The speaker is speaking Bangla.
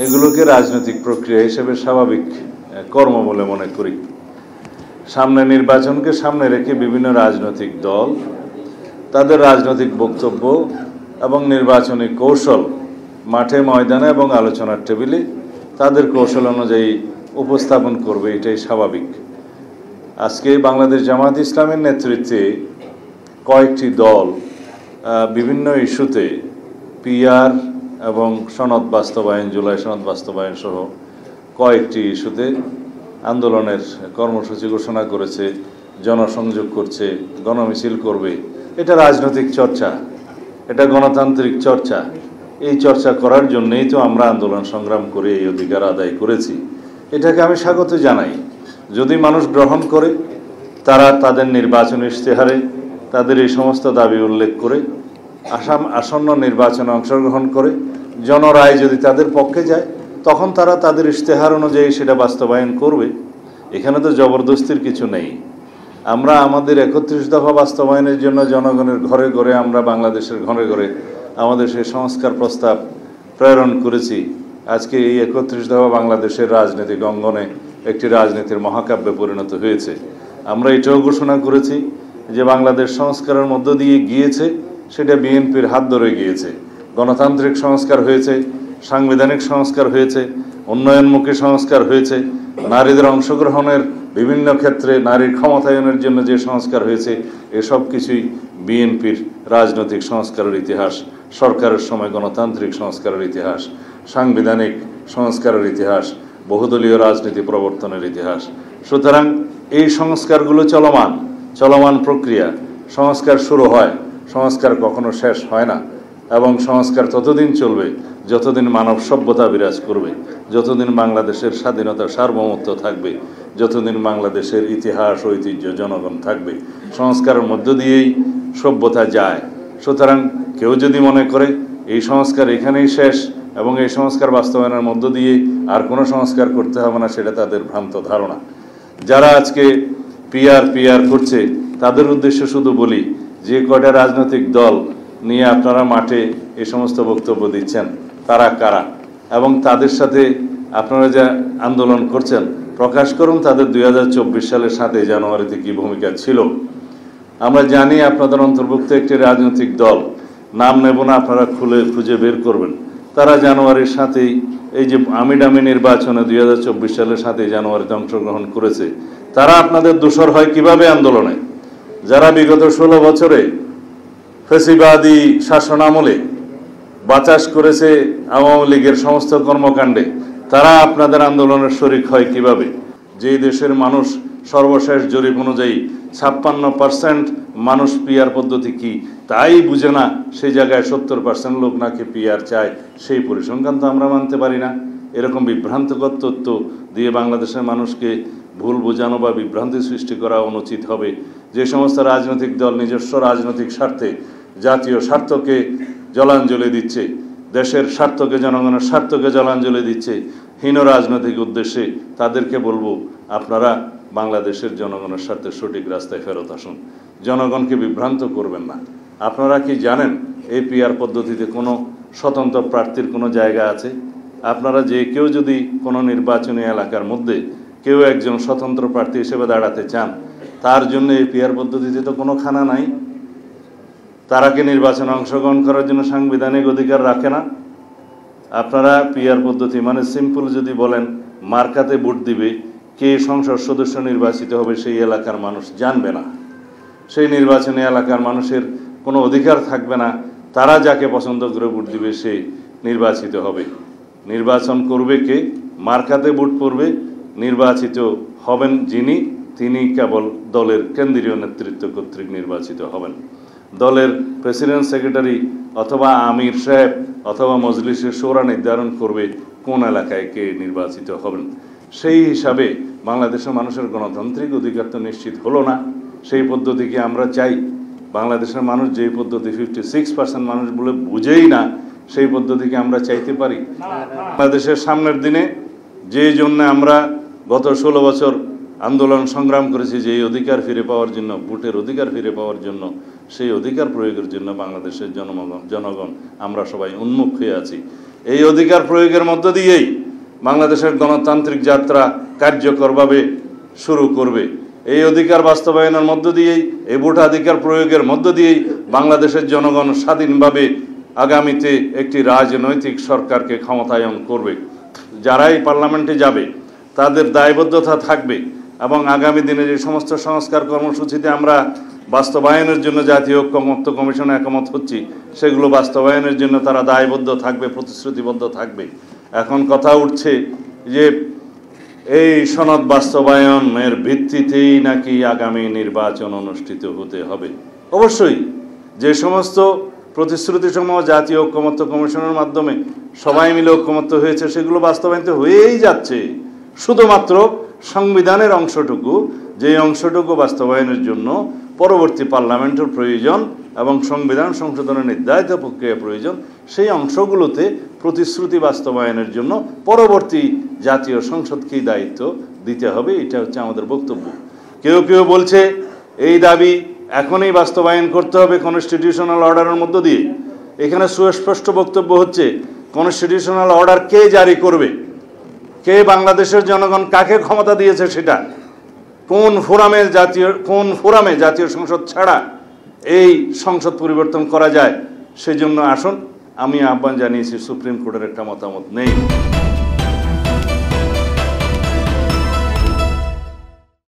এগুলোকে রাজনৈতিক প্রক্রিয়া হিসেবে স্বাভাবিক কর্ম বলে মনে করি। সামনে নির্বাচনকে সামনে রেখে বিভিন্ন রাজনৈতিক দল তাদের রাজনৈতিক বক্তব্য এবং নির্বাচনী কৌশল মাঠে ময়দানে এবং আলোচনার টেবিলে তাদের কৌশল অনুযায়ী উপস্থাপন করবে, এটাই স্বাভাবিক। আজকে বাংলাদেশ জামায়াত ইসলামের নেতৃত্বে কয়েকটি দল বিভিন্ন ইস্যুতে পিআর এবং সনদ বাস্তবায়ন, জুলাই সনদ বাস্তবায়ন সহ কয়েকটি ইস্যুতে আন্দোলনের কর্মসূচি ঘোষণা করেছে, জনসংযোগ করছে, গণমিছিল করবে। এটা রাজনৈতিক চর্চা, এটা গণতান্ত্রিক চর্চা। এই চর্চা করার জন্যই তো আমরা আন্দোলন সংগ্রাম করে এই অধিকার আদায় করেছি। এটাকে আমি স্বাগত জানাই। যদি মানুষ গ্রহণ করে, তারা তাদের নির্বাচনী ইশতেহারে তাদের এই সমস্ত দাবি উল্লেখ করে আসন্ন নির্বাচনে অংশগ্রহণ করে, জনরায় যদি তাদের পক্ষে যায়, তখন তারা তাদের ইশতেহার অনুযায়ী সেটা বাস্তবায়ন করবে। এখানে তো জবরদস্তির কিছু নেই। আমরা আমাদের 31 দফা বাস্তবায়নের জন্য জনগণের ঘরে ঘরে, আমরা বাংলাদেশের ঘরে ঘরে আমাদের সেই সংস্কার প্রস্তাব প্রেরণ করেছি। আজকে এই 31 দফা বাংলাদেশের রাজনৈতিক অঙ্গনে একটি রাজনীতির মহাকাব্যে পরিণত হয়েছে। আমরা এটাও ঘোষণা করেছি যে বাংলাদেশ সংস্কারের মধ্য দিয়ে গিয়েছে, সেটা বিএনপির হাত ধরে গিয়েছে। গণতান্ত্রিক সংস্কার হয়েছে, সাংবিধানিক সংস্কার হয়েছে, উন্নয়নমুখী সংস্কার হয়েছে, নারীদের অংশগ্রহণের বিভিন্ন ক্ষেত্রে নারীর ক্ষমতায়নের জন্য যে সংস্কার হয়েছে, এসব কিছুই বিএনপির রাজনৈতিক সংস্কারের ইতিহাস, সরকারের সময় গণতান্ত্রিক সংস্কারের ইতিহাস, সাংবিধানিক সংস্কারের ইতিহাস, বহুদলীয় রাজনীতি প্রবর্তনের ইতিহাস। সুতরাং এই সংস্কারগুলো চলমান প্রক্রিয়া। সংস্কার শুরু হয়, সংস্কার কখনো শেষ হয় না, এবং সংস্কার ততদিন চলবে যতদিন মানব সভ্যতা বিরাজ করবে, যতদিন বাংলাদেশের স্বাধীনতা সার্বভৌমত্ব থাকবে, যতদিন বাংলাদেশের ইতিহাস ঐতিহ্য জনগণ থাকবে। সংস্কারের মধ্য দিয়েই সভ্যতা যায়। সুতরাং কেউ যদি মনে করে এই সংস্কার এখানেই শেষ এবং এই সংস্কার বাস্তবায়নের মধ্য দিয়ে আর কোনো সংস্কার করতে হবে না, সেটা তাদের ভ্রান্ত ধারণা। যারা আজকে পিআর করছে, তাদের উদ্দেশ্যে শুধু বলি, যে কয়টা রাজনৈতিক দল নিয়ে আপনারা মাঠে এই সমস্ত বক্তব্য দিচ্ছেন, তারা কারা এবং তাদের সাথে আপনারা যা আন্দোলন করছেন, প্রকাশ করুন তাদের 2024 সালের 7 জানুয়ারিতে কি ভূমিকা ছিল। আমরা জানি আপনাদের অন্তর্ভুক্ত একটি রাজনৈতিক দল, নাম নেব না, আপনারা খুঁজে বের করবেন। তারা জানুয়ারির 7 এই যে আমিডামি নির্বাচনে 2024 সালের 7 জানুয়ারিতে অংশগ্রহণ করেছে। তারা আপনাদের দোসর হয় কিভাবে আন্দোলনে? যারা বিগত 16 বছরে ফ্যাসিবাদী শাসন আমলে বাতাস করেছে আওয়ামী লীগের সমস্ত কর্মকাণ্ডে, তারা আপনাদের আন্দোলনের শরিক হয় কিভাবে? যেই দেশের মানুষ সর্বশেষ জরিপ অনুযায়ী 56% মানুষ পিআর পদ্ধতি কি তাই বুঝে না, সেই জায়গায় 70% লোক নাকি পিআর চায়। সেই পরিসংখ্যান তো আমরা মানতে পারি না। এরকম বিভ্রান্তকর তথ্য দিয়ে বাংলাদেশের মানুষকে ভুল বোঝানো বা বিভ্রান্তি সৃষ্টি করা অনুচিত হবে। যে সমস্ত রাজনৈতিক দল নিজস্ব রাজনৈতিক স্বার্থে, জাতীয় স্বার্থকে জলাঞ্জলি দিচ্ছে, দেশের স্বার্থকে, জনগণের স্বার্থকে জলাঞ্জলি দিচ্ছে হীন রাজনৈতিক উদ্দেশ্যে, তাদেরকে বলবো, আপনারা বাংলাদেশের জনগণের স্বার্থে সঠিক রাস্তায় ফেরত আসুন। জনগণকে বিভ্রান্ত করবেন না। আপনারা কি জানেন এই পিআর পদ্ধতিতে কোনো স্বতন্ত্র প্রার্থীর কোনো জায়গা আছে? আপনারা যে কেউ যদি কোনো নির্বাচনী এলাকার মধ্যে কেউ একজন স্বতন্ত্র প্রার্থী হিসেবে দাঁড়াতে চান, তার জন্য এই পিআর পদ্ধতিতে তো কোনো খানা নাই। তারা কি নির্বাচনে অংশগ্রহণ করার জন্য সাংবিধানিক অধিকার রাখে না? আপনারা পিআর পদ্ধতি মানে সিম্পল যদি বলেন, মার্কাতে ভোট দিবে, কে সংসদ সদস্য নির্বাচিত হবে সেই এলাকার মানুষ জানবে না। সেই নির্বাচনী এলাকার মানুষের কোনো অধিকার থাকবে না। তারা যাকে পছন্দ করে ভোট দিবে সে নির্বাচিত হবে। নির্বাচন করবে কে? মার্কাতে ভোট পড়বে, নির্বাচিত হবেন যিনি, তিনি কেবল দলের কেন্দ্রীয় নেতৃত্ব কর্তৃক নির্বাচিত হবেন। দলের প্রেসিডেন্ট, সেক্রেটারি অথবা আমির সাহেব অথবা মজলিসের শোরা নির্ধারণ করবে কোন এলাকায় কে নির্বাচিত হবেন। সেই হিসাবে বাংলাদেশের মানুষের গণতান্ত্রিক অধিকার তো নিশ্চিত হলো না। সেই পদ্ধতিকে আমরা চাই। বাংলাদেশের মানুষ যেই পদ্ধতি 56% মানুষ বলে বুঝেই না, সেই পদ্ধতিকে আমরা চাইতে পারি? বাংলাদেশের সামনের দিনে যে জন্য আমরা গত 16 বছর আন্দোলন সংগ্রাম করেছি, যে অধিকার ফিরে পাওয়ার জন্য, ভোটের অধিকার ফিরে পাওয়ার জন্য, সেই অধিকার প্রয়োগের জন্য বাংলাদেশের জনগণ আমরা সবাই উন্মুখ হয়ে আছি। এই অধিকার প্রয়োগের মধ্য দিয়েই বাংলাদেশের গণতান্ত্রিক যাত্রা কার্যকরভাবে শুরু করবে। এই অধিকার বাস্তবায়নের মধ্য দিয়েই, এই ভোটাধিকার প্রয়োগের মধ্য দিয়েই বাংলাদেশের জনগণ স্বাধীনভাবে আগামীতে একটি রাজনৈতিক সরকারকে ক্ষমতায়ন করবে। যারাই পার্লামেন্টে যাবে তাদের দায়বদ্ধতা থাকবে এবং আগামী দিনে যে সমস্ত সংস্কার কর্মসূচিতে আমরা বাস্তবায়নের জন্য জাতীয় ঐক্যমত্য কমিশনে একমত হচ্ছি, সেগুলো বাস্তবায়নের জন্য তারা দায়বদ্ধ থাকবে, প্রতিশ্রুতিবদ্ধ থাকবে। এখন কথা উঠছে যে এই সনদ বাস্তবায়নের ভিত্তিতেই নাকি আগামী নির্বাচন অনুষ্ঠিত হতে হবে। অবশ্যই যে সমস্ত প্রতিশ্রুতিসমূহ জাতীয় ঐক্যমত্য কমিশনের মাধ্যমে সবাই মিলে ঐক্যমত্য হয়েছে, সেগুলো বাস্তবায়িত হয়েই যাচ্ছে। শুধুমাত্র সংবিধানের অংশটুকু, যে অংশটুকু বাস্তবায়নের জন্য পরবর্তী পার্লামেন্টের প্রয়োজন এবং সংবিধান সংশোধনের নির্ধারিত প্রক্রিয়া প্রয়োজন, সেই অংশগুলোতে প্রতিশ্রুতি বাস্তবায়নের জন্য পরবর্তী জাতীয় সংসদকেই দায়িত্ব দিতে হবে। এটা হচ্ছে আমাদের বক্তব্য। কেউ কেউ বলছে এই দাবি এখনই বাস্তবায়ন করতে হবে কনস্টিটিউশনাল অর্ডারের মধ্য দিয়ে। এখানে সুস্পষ্ট বক্তব্য হচ্ছে কনস্টিটিউশনাল অর্ডার কে জারি করবে, কে বাংলাদেশের জনগণ কাকে ক্ষমতা দিয়েছে, সেটা কোন ফোরামে জাতীয় সংসদ ছাড়া এই সংসদ পরিবর্তন করা যায়। সেই জন্য আসুন, আমি আহ্বান জানিয়েছি, সুপ্রিম কোর্টের একটা মতামত নেই।